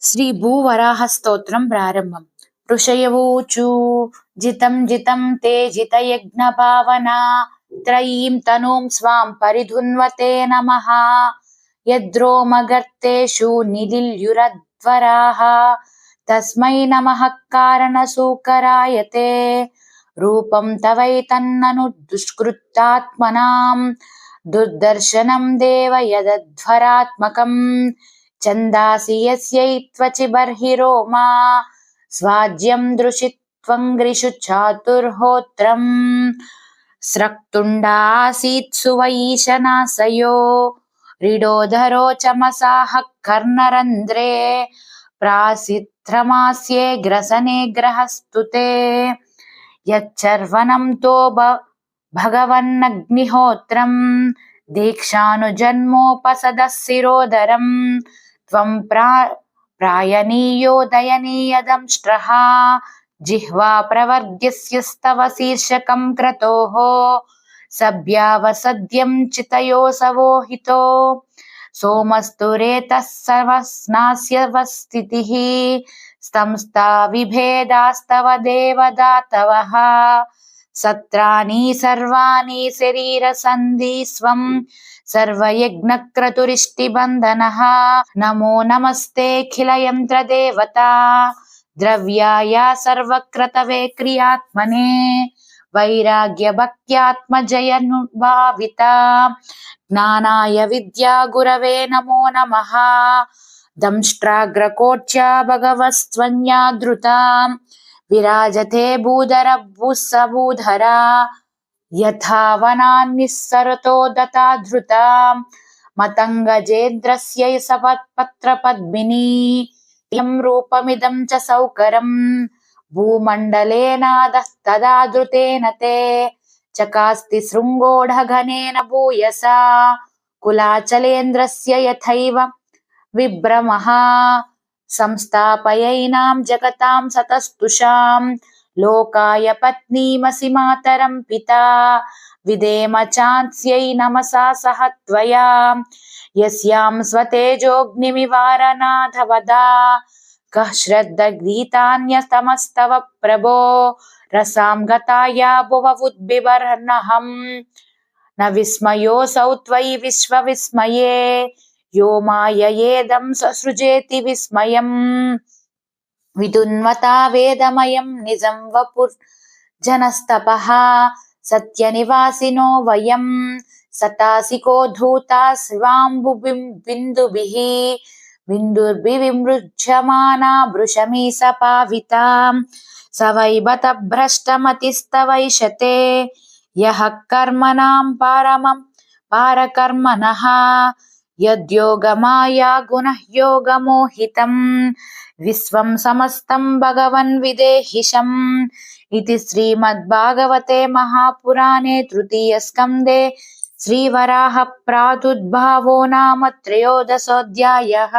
శ్రీ భూవరాహ స్తోత్రం ప్రారంభం. ఋషయవూచు జితం జితం తే జితయజ్ఞ భావనా త్రయీం తనూం స్వాం పరిధున్వతే నమః. యద్రోమగర్తేషు నిలిల్యురధ్వరాః తస్మై నమః కారణసూకరాయతే. రూపం తవైతన్నను దుష్కృతాత్మనాం దుర్దర్శనం దేవ యదధ్వరాత్మకం. ఛందాసి యస్యైత్వచి బర్హిరోమా స్వాజ్యం దృశిత్వం గ్రిషు చాతుర్హోత్రం. స్రక్తుండాసీత్సు వైశనాశయో రిడోధరో చమసాః కర్ణరంధ్రే. ప్రాసిత్రమాస్యే గ్రసనే గ్రహస్తుతే. యచ్చర్వణం తో భగవన్నగ్నిహోత్రం దీక్షానుజన్మోపసదశిరోధరం. త్వం ప్రాయణీయో దయనీయదంష్ట్రః జిహ్వా ప్రవర్గ్యస్యస్తవ శీర్షకం క్రతోః. సభ్యావసద్యం చితయోసవోహితో సోమస్తు రేతః సర్వస్నాస్యవస్థితిః. సంస్థా విభేదాస్తవ దేవదాతవః. సత్రాణి సర్వాణి శరీర సంధిస్వం సర్వయజ్ఞక్రతురిష్టిబంధనః. నమో నమస్తేఖిలయంత్రదేవతా ద్రవ్యాయ సర్వక్రతవే క్రియాత్మనే. వైరాగ్యభక్త్యాత్మజయనుభావిత జ్ఞానాయ విద్యా గురవే నమో నమః. దంష్ట్రాగ్రకోట్యా భగవస్త్వన్యాదృతా విరాజతే భూధరభూసభూధరా. యథా వనాన్నిస్సరతో దతాధృతా మతంగజేంద్రస్య సపత్పత్రపద్మినీ. యం రూపమిదం చ సౌకరం భూమండలేనాదః తదాధృతేన తే. చకాస్తి శృంగోఢఘనేన భూయసా కులాచలేంద్రస్య యథైవ విభ్రమః. సంస్థాపయైనాం జగతాం సతస్తుషాం లోకాయ పత్నీమసి మాతరం పితా. విదేమ చాన్స్యై నమసా సహ త్వయా యస్యాం స్వతేజోగ్నిమివారనాథవదా. కః శ్రద్ధగీతాన్యతమస్తవ ప్రభో రసాం గతాయా భువవుద్బిభర్నహం. న విస్మయోऽసౌ త్వయి విశ్వవిస్మయే యో మాయయేదం ససృజేతి విస్మయం. విదున్వతా వేదమయం నిజం వపుర్జనస్తపః సత్యనివాసినో వయం. సతాసికో ధూతా శివాంబుబిందుభిః బిందుర్భివిమృజ్యమానా వృషమీ సపావితా. స వై బత భ్రష్టమతిస్తవైషతే యః కర్మణాం పారకర్మణః. యద్యోగమాయా గుణః యోగమోహితం విశ్వం సమస్తం భగవన్ విదేహిషం. ఇతి శ్రీమద్భాగవతే మహాపురాణే తృతీయ స్కందే శ్రీవరాహ ప్రాదుర్భావో నామ త్రయోదశోऽధ్యాయః.